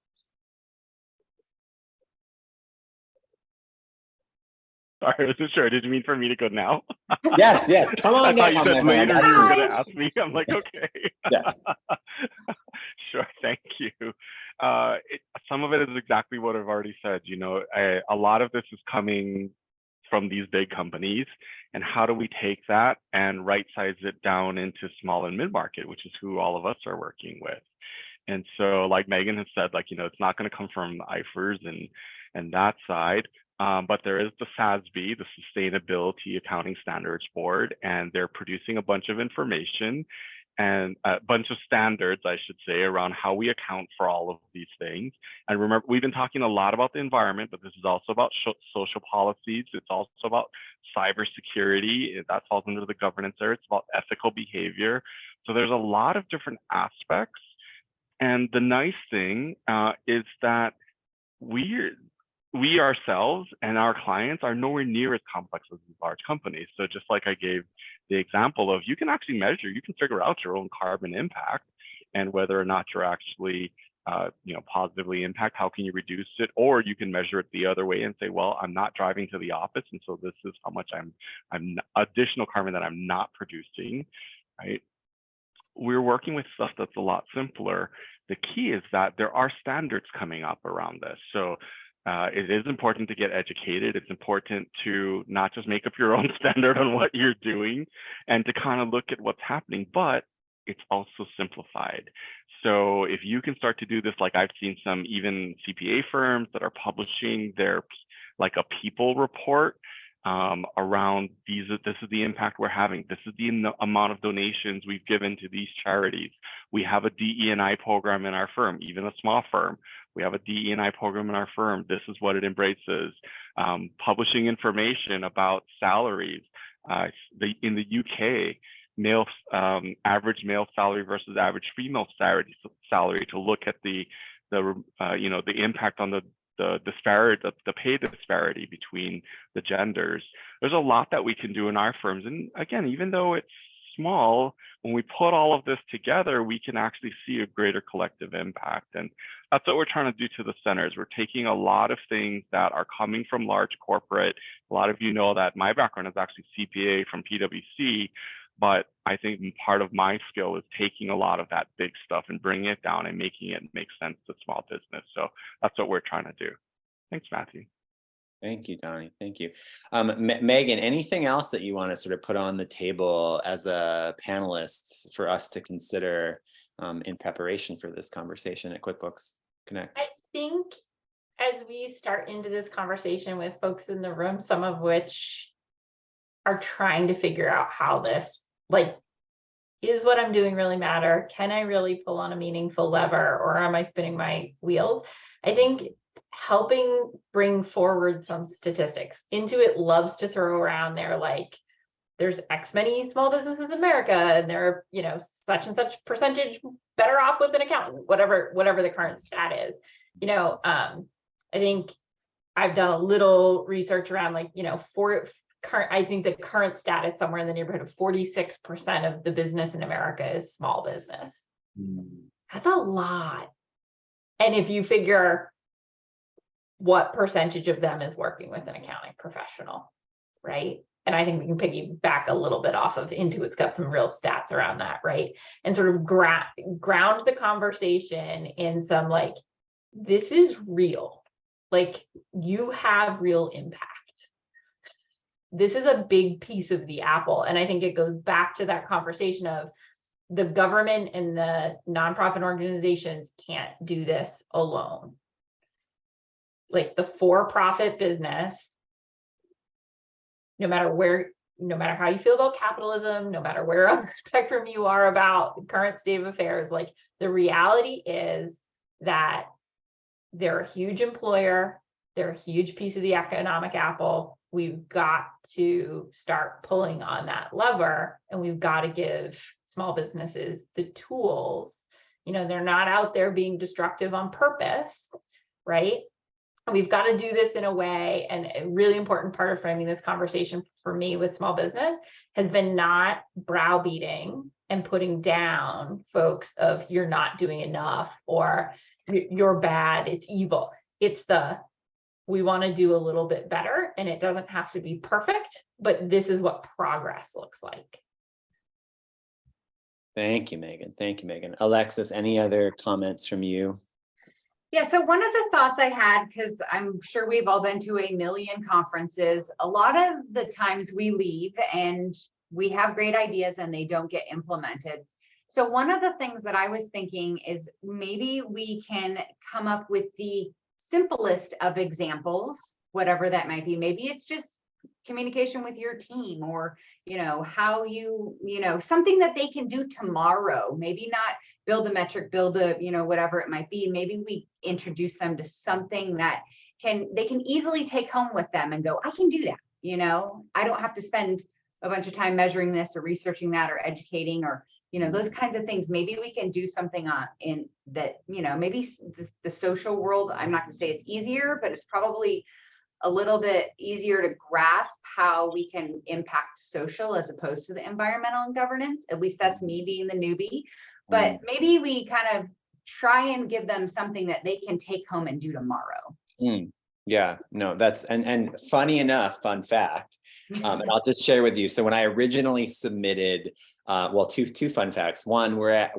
Sorry, I wasn't sure. Did you mean for me to go now? Yes. Come on. I thought you said later you were going to ask me. I'm like, okay. Yes. Sure, thank you. Some of it is exactly what I've already said. A lot of this is coming from these big companies, and how do we take that and right size it down into small and mid-market, which is who all of us are working with. And so like Megan has said, like, it's not going to come from IFRS and that side. But there is the SASB, the Sustainability Accounting Standards Board, and they're producing a bunch of information and a bunch of standards, I should say, around how we account for all of these things. And remember, we've been talking a lot about the environment, but this is also about social policies. It's also about cybersecurity. That falls under the governance area. It's about ethical behavior. So there's a lot of different aspects. And the nice thing is that we ourselves and our clients are nowhere near as complex as these large companies. So just like I gave the example of, you can actually measure, you can figure out your own carbon impact and whether or not you're actually positively impact, how can you reduce it? Or you can measure it the other way and say, well, I'm not driving to the office, and so this is how much I'm additional carbon that I'm not producing, right? We're working with stuff that's a lot simpler. The key is that there are standards coming up around this. So it is important to get educated. It's important to not just make up your own standard on what you're doing and to kind of look at what's happening, but it's also simplified. So if you can start to do this, like I've seen some even CPA firms that are publishing their like a people report around this is the impact we're having. This is the amount of donations we've given to these charities. We have a DE&I program in our firm, even a small firm. We have a DE&I program in our firm. This is what it embraces. Publishing information about salaries. In the UK, average male salary versus average female salary to look at the impact on the pay disparity between the genders. There's a lot that we can do in our firms. And again, even though it's small, when we put all of this together, we can actually see a greater collective impact. And that's what we're trying to do to the centers. We're taking a lot of things that are coming from large corporate. A lot of you know that my background is actually CPA from PwC, but I think part of my skill is taking a lot of that big stuff and bringing it down and making it make sense to small business. So that's what we're trying to do. Thanks, Mathew. Thank you, Donny. Thank you. Megan, anything else that you want to sort of put on the table as a panelist for us to consider in preparation for this conversation at QuickBooks Connect? I think as we start into this conversation with folks in the room, some of which are trying to figure out how this, like, is what I'm doing really matter? Can I really pull on a meaningful lever, or am I spinning my wheels? I think helping bring forward some statistics. Intuit loves to throw around there, like, there's X many small businesses in America, and they're, such and such percentage better off with an accountant, whatever the current stat is. I think I've done a little research around, like, I think the current stat is somewhere in the neighborhood of 46% of the business in America is small business. That's a lot. And if you figure what percentage of them is working with an accounting professional, right? And I think we can piggyback a little bit off of Intuit's got some real stats around that, right? And sort of ground the conversation in some, like, this is real. Like, you have real impact. This is a big piece of the apple. And I think it goes back to that conversation of the government and the nonprofit organizations can't do this alone. Like, the for-profit business, no matter how you feel about capitalism, no matter where on the spectrum you are about the current state of affairs, like, the reality is that they're a huge employer, they're a huge piece of the economic apple. We've got to start pulling on that lever, and we've got to give small businesses the tools. They're not out there being destructive on purpose, right? We've got to do this in a way, and a really important part of framing this conversation for me with small business has been not browbeating and putting down folks of, you're not doing enough, or you're bad, it's evil. It's we want to do a little bit better, and it doesn't have to be perfect, but this is what progress looks like. Thank you, Megan. Thank you, Megan. Alexis, any other comments from you? Yeah, so one of the thoughts I had, because I'm sure we've all been to a million conferences, a lot of the times we leave and we have great ideas and they don't get implemented. So one of the things that I was thinking is maybe we can come up with the simplest of examples, whatever that might be. Maybe it's just communication with your team, or, how something that they can do tomorrow. Maybe not build a metric, build a, whatever it might be. Maybe we introduce them to something that they can easily take home with them and go, I can do that. I don't have to spend a bunch of time measuring this or researching that or educating or, those kinds of things. Maybe we can do something in that, maybe the social world, I'm not going to say it's easier, but it's probably a little bit easier to grasp how we can impact social as opposed to the environmental and governance. At least that's me being the newbie. But maybe we kind of try and give them something that they can take home and do tomorrow. Yeah, no, that's, and funny enough, fun fact, and I'll just share with you. So when I originally submitted, well, two fun facts. One, we're at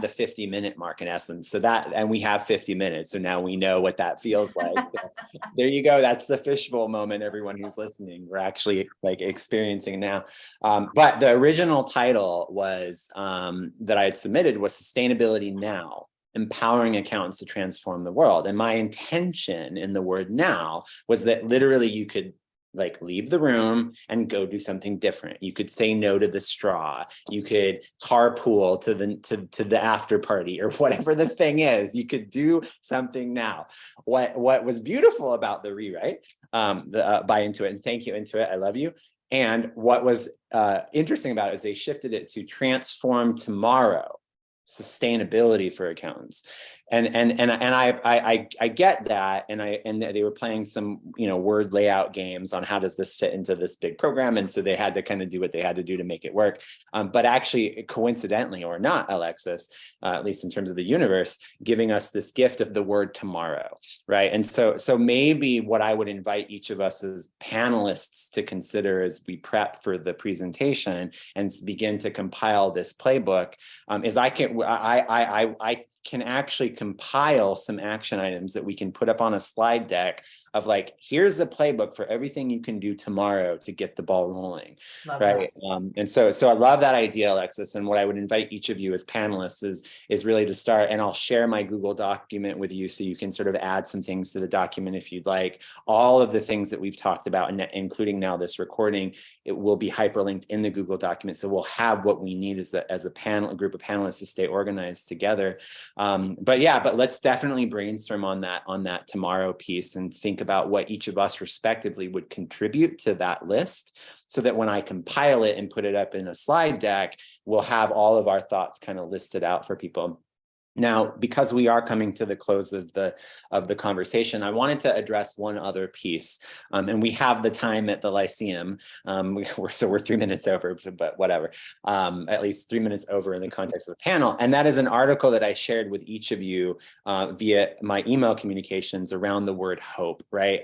the 50-minute mark in essence. So and we have 50 minutes. So now we know what that feels like. So there you go. That's the fishbowl moment, everyone who's listening. We're actually like experiencing now. But the original title was that I had submitted was Sustainability Now: Empowering Accountants to Transform the World. And my intention in the word now was that literally you could like leave the room and go do something different. You could say no to the straw. You could carpool to the after party or whatever the thing is. You could do something now. What was beautiful about the rewrite by Intuit, and thank you Intuit, I love you. And what was interesting about it is they shifted it to transform tomorrow, sustainability for accountants. And I get that, and they were playing some word layout games on how does this fit into this big program, and so they had to kind of do what they had to do to make it work. But actually, coincidentally or not, Alexis, at least in terms of the universe, giving us this gift of the word tomorrow, right? And so maybe what I would invite each of us as panelists to consider as we prep for the presentation and begin to compile this playbook is I can actually compile some action items that we can put up on a slide deck of like, here's the playbook for everything you can do tomorrow to get the ball rolling. Love right. And so I love that idea, Alexis. And what I would invite each of you as panelists is really to start, and I'll share my Google document with you so you can sort of add some things to the document if you'd like. All of the things that we've talked about, and including now this recording, it will be hyperlinked in the Google document. So we'll have what we need as a group of panelists to stay organized together. But let's definitely brainstorm on that tomorrow piece and think about what each of us respectively would contribute to that list, so that when I compile it and put it up in a slide deck, we'll have all of our thoughts kind of listed out for people. Now, because we are coming to the close of the conversation, I wanted to address one other piece, and we have the time at the Lyceum. We're 3 minutes over, but whatever. At least 3 minutes over in the context of the panel, and that is an article that I shared with each of you via my email communications around the word hope. Right?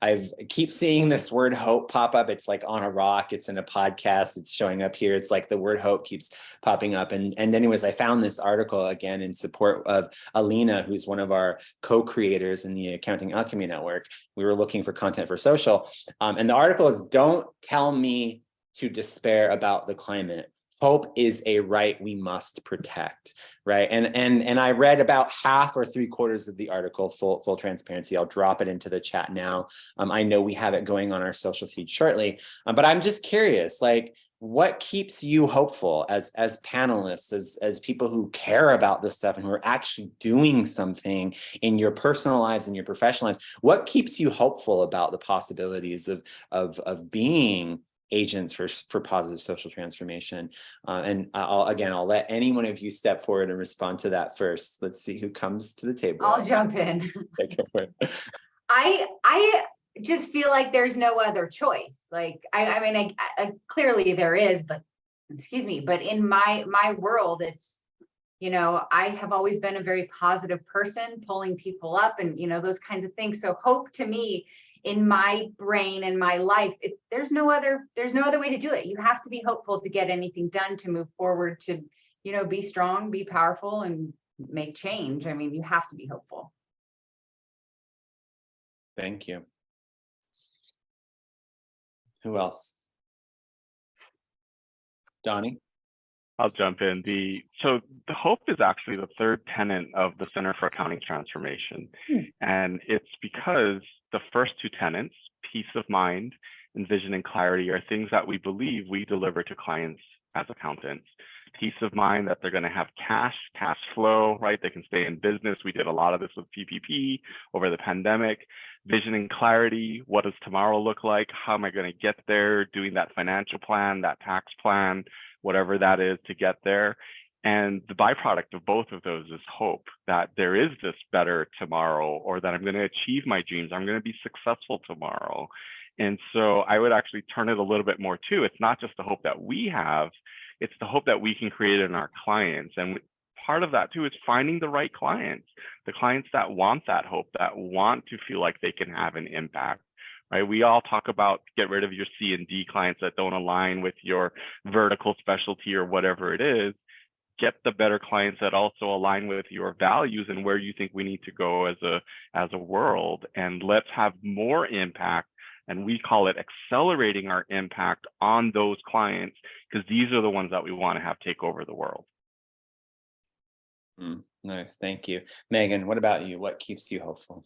I keep seeing this word hope pop up. It's like on a rock. It's in a podcast. It's showing up here. It's like the word hope keeps popping up. And anyways, I found this article again in support of Alina, who's one of our co-creators in the Accounting Alchemy Network. We were looking for content for social. And the article is, "Don't tell me to despair about the climate. Hope is a right we must protect," right? And I read about half or 3/4 of the article, full transparency. I'll drop it into the chat now. I know we have it going on our social feed shortly, but I'm just curious, like, what keeps you hopeful as panelists, as people who care about this stuff and who are actually doing something in your personal lives and your professional lives? What keeps you hopeful about the possibilities of being agents for positive social transformation? And I'll let any one of you step forward and respond to that first. Let's see who comes to the table. I'll jump in. I just feel like there's no other choice. Like, I mean, clearly there is, but but in my world, it's, I have always been a very positive person, pulling people up and, those kinds of things. So hope to me, in my brain and my life, there's no other way to do it. You have to be hopeful to get anything done, to move forward, to, be strong, be powerful, and make change. I mean, you have to be hopeful. Thank you. Who else? Donny? I'll jump in. So the hope is actually the third tenet of the Center for Accounting Transformation. And it's because the first two tenets, peace of mind and vision and clarity, are things that we believe we deliver to clients as accountants. Peace of mind that they're going to have cash flow, right? They can stay in business. We did a lot of this with PPP over the pandemic. Vision and clarity. What does tomorrow look like? How am I going to get there? Doing that financial plan, that tax plan, whatever that is to get there. And the byproduct of both of those is hope that there is this better tomorrow, or that I'm going to achieve my dreams. I'm going to be successful tomorrow. And so I would actually turn it a little bit more too. It's not just the hope that we have, it's the hope that we can create in our clients. And part of that too is finding the right clients, the clients that want that hope, that want to feel like they can have an impact. Right? We all talk about get rid of your C and D clients that don't align with your vertical specialty or whatever it is. Get the better clients that also align with your values and where you think we need to go as a world. And let's have more impact. And we call it accelerating our impact on those clients, because these are the ones that we want to have take over the world. Nice, thank you. Meghan, what about you? What keeps you hopeful?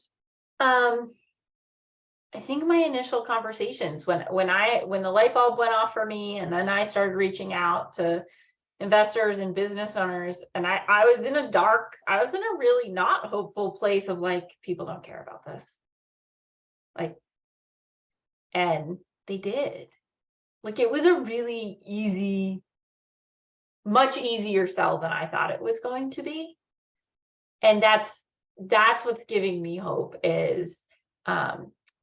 I think my initial conversations when the light bulb went off for me, and then I started reaching out to investors and business owners, and I was in a really not hopeful place of like, people don't care about this. Like, and they did. Like, it was a really easy, much easier sell than I thought it was going to be. And that's what's giving me hope is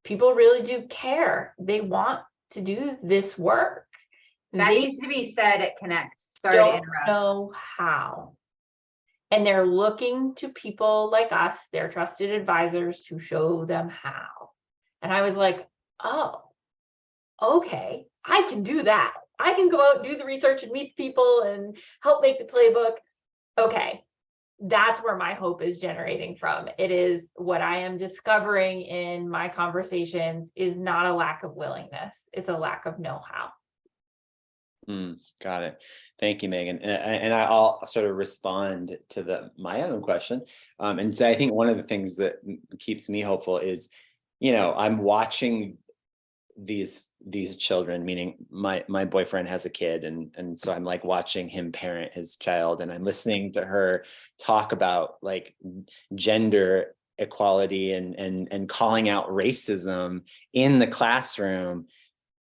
people really do care. They want to do this work. That needs to be said at Connect. Sorry to interrupt. Don't know how. And they're looking to people like us, their trusted advisors, to show them how. And I was like, oh, okay, I can do that. I can go out and do the research and meet people and help make the playbook. Okay, that's where my hope is generating from. It is what I am discovering in my conversations is not a lack of willingness. It's a lack of know-how. Got it. Thank you, Meghan. And I'll sort of respond to my own question and say, I think one of the things that keeps me hopeful is, I'm watching these children, meaning my boyfriend has a kid, and so I'm like watching him parent his child, and I'm listening to her talk about like gender equality and calling out racism in the classroom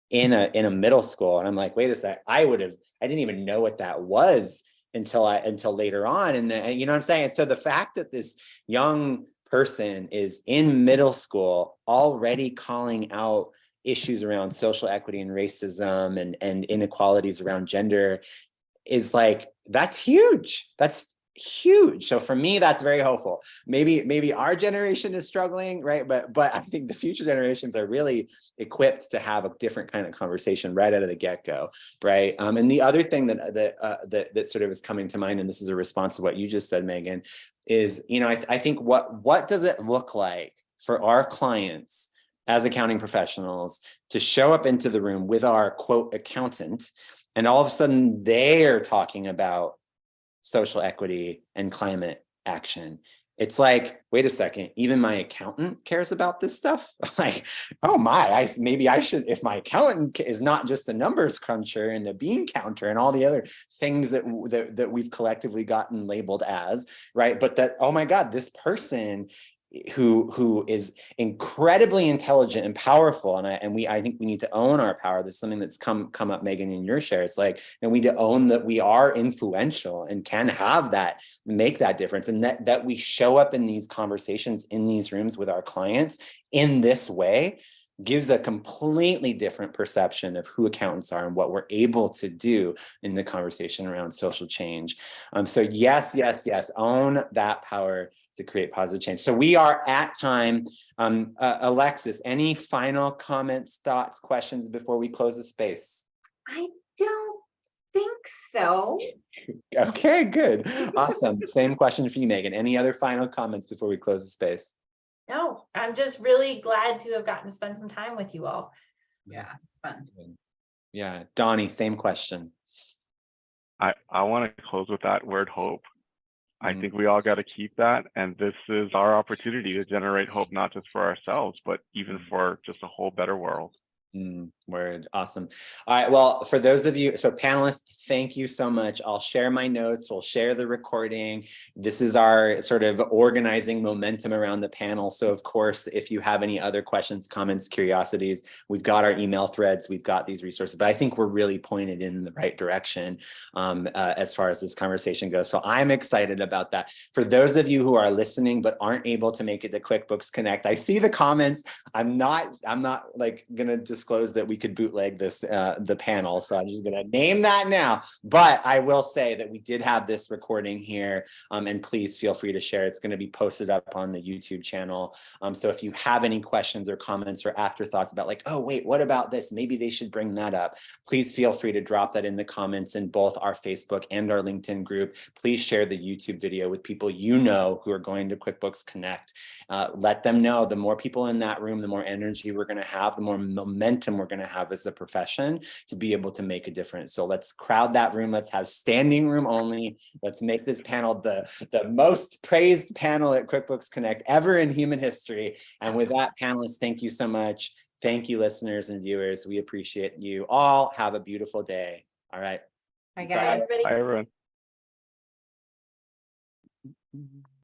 in a middle school. And I'm like, wait a sec, I didn't even know what that was until later on. And then, you know what I'm saying? And so the fact that this young person is in middle school already calling out issues around social equity and racism and inequalities around gender is like, that's huge. That's huge. So for me, that's very hopeful. Maybe our generation is struggling, right? But I think the future generations are really equipped to have a different kind of conversation right out of the get-go, right? And the other thing that sort of is coming to mind, and this is a response to what you just said, Meghan, is, I think what does it look like for our clients as accounting professionals to show up into the room with our quote accountant, and all of a sudden they're talking about social equity and climate action. It's like, wait a second, even my accountant cares about this stuff? Like, oh my, maybe I should, if my accountant is not just a numbers cruncher and a bean counter and all the other things that we've collectively gotten labeled as, right? But that, oh my God, this person who is incredibly intelligent and powerful, and I think we need to own our power. There's something that's come up, Meghan, in your share. It's like, and we need to own that we are influential and can have that, make that difference, and that we show up in these conversations in these rooms with our clients in this way gives a completely different perception of who accountants are and what we're able to do in the conversation around social change. So yes, own that power to create positive change. So we are at time. Alexis, any final comments, thoughts, questions before we close the space? I don't think so. Okay, good. Awesome. Same question for you, Meghan. Any other final comments before we close the space? No, I'm just really glad to have gotten to spend some time with you all. Yeah, it's fun. Yeah, Donny, same question. I want to close with that word hope. I Mm. think we all got to keep that. And this is our opportunity to generate hope, not just for ourselves, but even for just a whole better world. Word. Awesome. All right. Well, for those of you, so panelists, thank you so much. I'll share my notes. We'll share the recording. This is our sort of organizing momentum around the panel. So of course, if you have any other questions, comments, curiosities, we've got our email threads, we've got these resources, but I think we're really pointed in the right direction as far as this conversation goes. So I'm excited about that. For those of you who are listening, but aren't able to make it to QuickBooks Connect, I see the comments. I'm not like gonna disclose that we could bootleg this the panel, so I'm just gonna name that now. But I will say that we did have this recording here, and please feel free to share. It's going to be posted up on the YouTube channel. So if you have any questions or comments or afterthoughts about like, oh wait, what about this? Maybe they should bring that up. Please feel free to drop that in the comments in both our Facebook and our LinkedIn group. Please share the YouTube video with people you know who are going to QuickBooks Connect. Let them know the more people in that room, the more energy we're going to have, the more momentum we're going to have as a profession to be able to make a difference. So let's crowd that room. Let's have standing room only. Let's make this panel the most praised panel at QuickBooks Connect ever in human history. And with that, panelists, thank you so much. Thank you, listeners and viewers. We appreciate you all. Have a beautiful day. All right. Bye, guys. Bye, everyone.